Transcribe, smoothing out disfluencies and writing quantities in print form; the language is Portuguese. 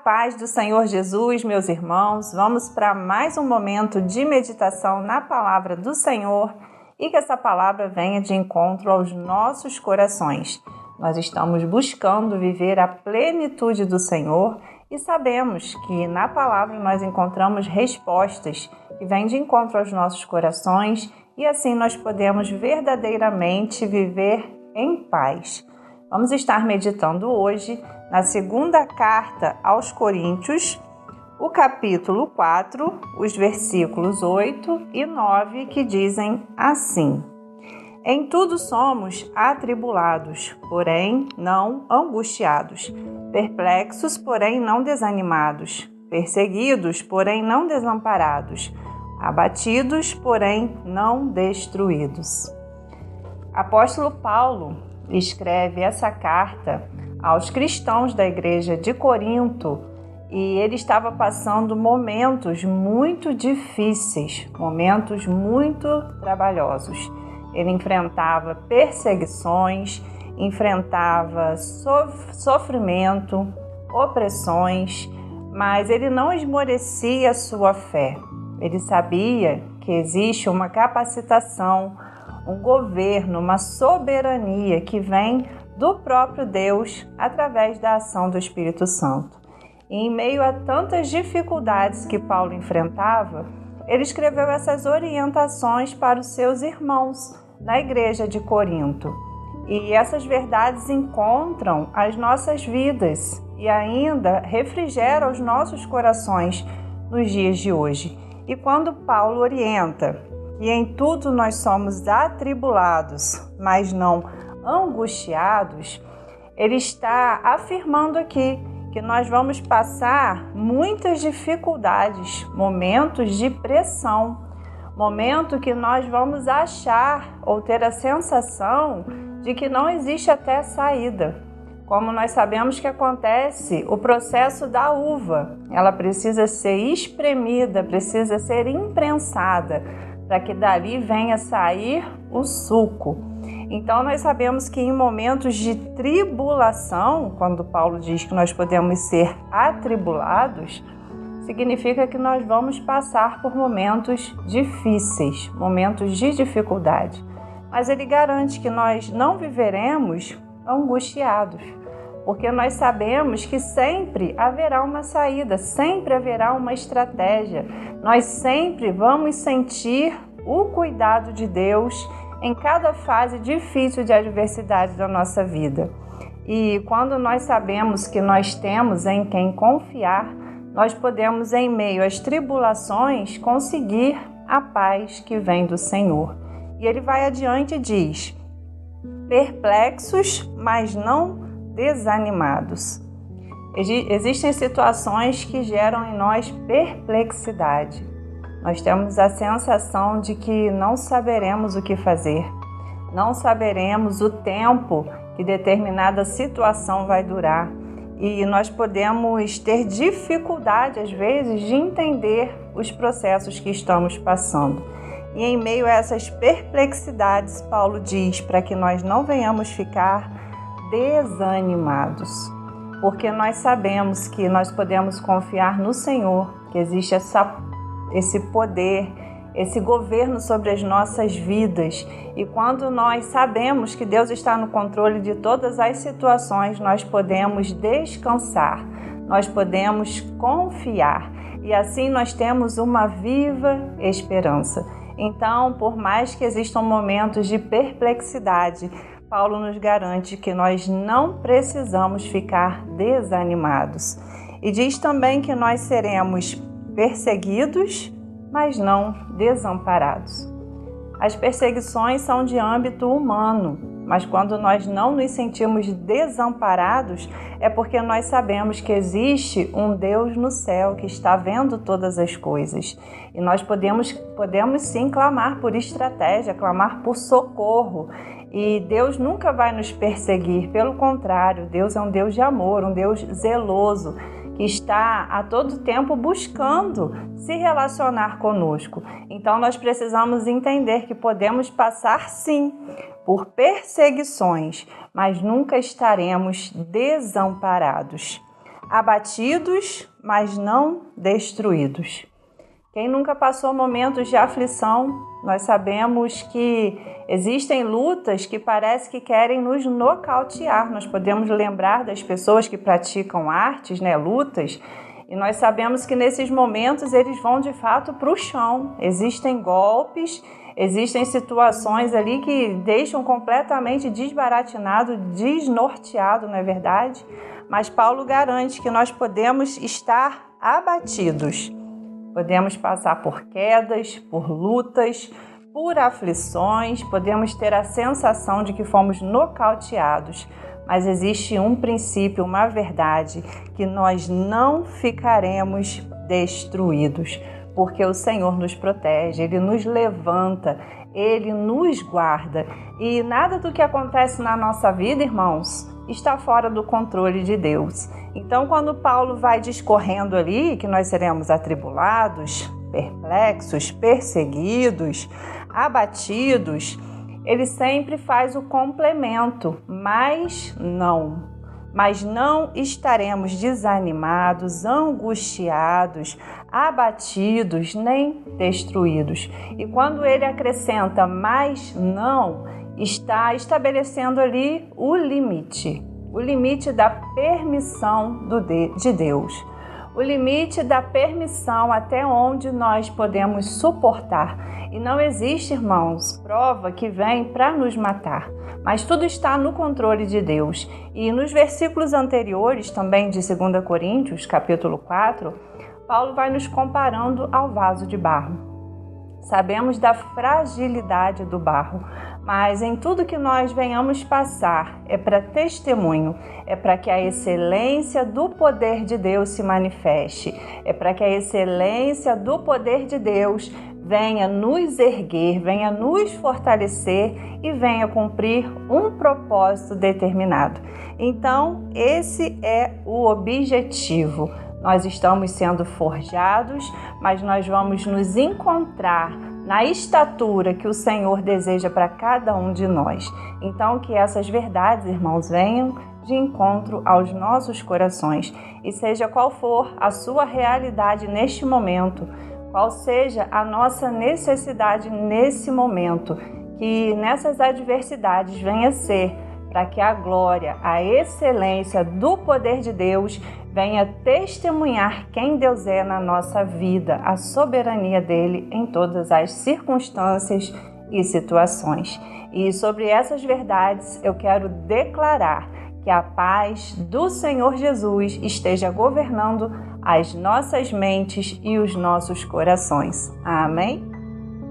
paz do Senhor Jesus, meus irmãos, vamos para mais um momento de meditação na palavra do Senhor e que essa palavra venha de encontro aos nossos corações. Nós estamos buscando viver a plenitude do Senhor e sabemos que na palavra nós encontramos respostas que vêm de encontro aos nossos corações e assim nós podemos verdadeiramente viver em paz. Vamos estar meditando hoje na segunda carta aos Coríntios, o capítulo 4, os versículos 8 e 9, que dizem assim: Em tudo somos atribulados, porém não angustiados, perplexos, porém não desanimados, perseguidos, porém não desamparados, abatidos, porém não destruídos. Apóstolo Paulo escreve essa carta aos cristãos da igreja de Corinto e ele estava passando momentos muito difíceis, momentos muito trabalhosos. Ele enfrentava perseguições, enfrentava sofrimento, opressões, mas ele não esmorecia a sua fé. Ele sabia que existe uma capacitação, um governo, uma soberania que vem do próprio Deus através da ação do Espírito Santo. E em meio a tantas dificuldades que Paulo enfrentava, ele escreveu essas orientações para os seus irmãos na igreja de Corinto. E essas verdades encontram as nossas vidas e ainda refrigeram os nossos corações nos dias de hoje. E quando Paulo orienta que em tudo nós somos atribulados, mas não angustiados, ele está afirmando aqui que nós vamos passar muitas dificuldades, momentos de pressão, momento que nós vamos achar ou ter a sensação de que não existe até saída. Como nós sabemos que acontece o processo da uva, ela precisa ser espremida, precisa ser imprensada, para que dali venha sair o suco. Então nós sabemos que em momentos de tribulação, quando Paulo diz que nós podemos ser atribulados, significa que nós vamos passar por momentos difíceis, momentos de dificuldade. Mas ele garante que nós não viveremos angustiados, porque nós sabemos que sempre haverá uma saída, sempre haverá uma estratégia. Nós sempre vamos sentir o cuidado de Deus em cada fase difícil de adversidade da nossa vida. E quando nós sabemos que nós temos em quem confiar, nós podemos, em meio às tribulações, conseguir a paz que vem do Senhor. E ele vai adiante e diz: perplexos, mas não desanimados. Existem situações que geram em nós perplexidade. Nós temos a sensação de que não saberemos o que fazer, não saberemos o tempo que determinada situação vai durar e nós podemos ter dificuldade, às vezes, de entender os processos que estamos passando. E em meio a essas perplexidades, Paulo diz para que nós não venhamos ficar desanimados, porque nós sabemos que nós podemos confiar no Senhor, que existe esse poder, esse governo sobre as nossas vidas. E quando nós sabemos que Deus está no controle de todas as situações, nós podemos descansar, nós podemos confiar. E assim nós temos uma viva esperança. Então, por mais que existam momentos de perplexidade, Paulo nos garante que nós não precisamos ficar desanimados. E diz também que nós seremos perseguidos, mas não desamparados. As perseguições são de âmbito humano, mas quando nós não nos sentimos desamparados, é porque nós sabemos que existe um Deus no céu que está vendo todas as coisas. E nós podemos sim clamar por estratégia, clamar por socorro. E Deus nunca vai nos perseguir, pelo contrário, Deus é um Deus de amor, um Deus zeloso, que está a todo tempo buscando se relacionar conosco. Então nós precisamos entender que podemos passar sim por perseguições, mas nunca estaremos desamparados. abatidos, mas não destruídos. Quem nunca passou momentos de aflição, nós sabemos que existem lutas que parece que querem nos nocautear. Nós podemos lembrar das pessoas que praticam artes, lutas, e nós sabemos que nesses momentos eles vão de fato para o chão. Existem golpes, existem situações ali que deixam completamente desbaratinado, desnorteado, não é verdade? Mas Paulo garante que nós podemos estar abatidos. Podemos passar por quedas, por lutas, por aflições, podemos ter a sensação de que fomos nocauteados, mas existe um princípio, uma verdade, que nós não ficaremos destruídos, porque o Senhor nos protege, Ele nos levanta, Ele nos guarda. E nada do que acontece na nossa vida, irmãos, está fora do controle de Deus. Então, quando Paulo vai discorrendo ali que nós seremos atribulados, perplexos, perseguidos, abatidos, ele sempre faz o complemento, mas não estaremos desanimados, angustiados, abatidos, nem destruídos. E quando ele acrescenta mas não, está estabelecendo ali o limite da permissão de Deus, o limite da permissão até onde nós podemos suportar. E não existe, irmãos, prova que vem para nos matar, mas tudo está no controle de Deus. E nos versículos anteriores, também de 2 Coríntios, capítulo 4, Paulo vai nos comparando ao vaso de barro. Sabemos da fragilidade do barro, mas em tudo que nós venhamos passar é para testemunho, é para que a excelência do poder de Deus se manifeste, é para que a excelência do poder de Deus venha nos erguer, venha nos fortalecer e venha cumprir um propósito determinado. Então, esse é o objetivo. Nós estamos sendo forjados, mas nós vamos nos encontrar na estatura que o Senhor deseja para cada um de nós. Então, que essas verdades, irmãos, venham de encontro aos nossos corações. E seja qual for a sua realidade neste momento, qual seja a nossa necessidade nesse momento, que nessas adversidades venha ser para que a glória, a excelência do poder de Deus venha testemunhar quem Deus é na nossa vida, a soberania dele em todas as circunstâncias e situações. E sobre essas verdades eu quero declarar que a paz do Senhor Jesus esteja governando as nossas mentes e os nossos corações. Amém?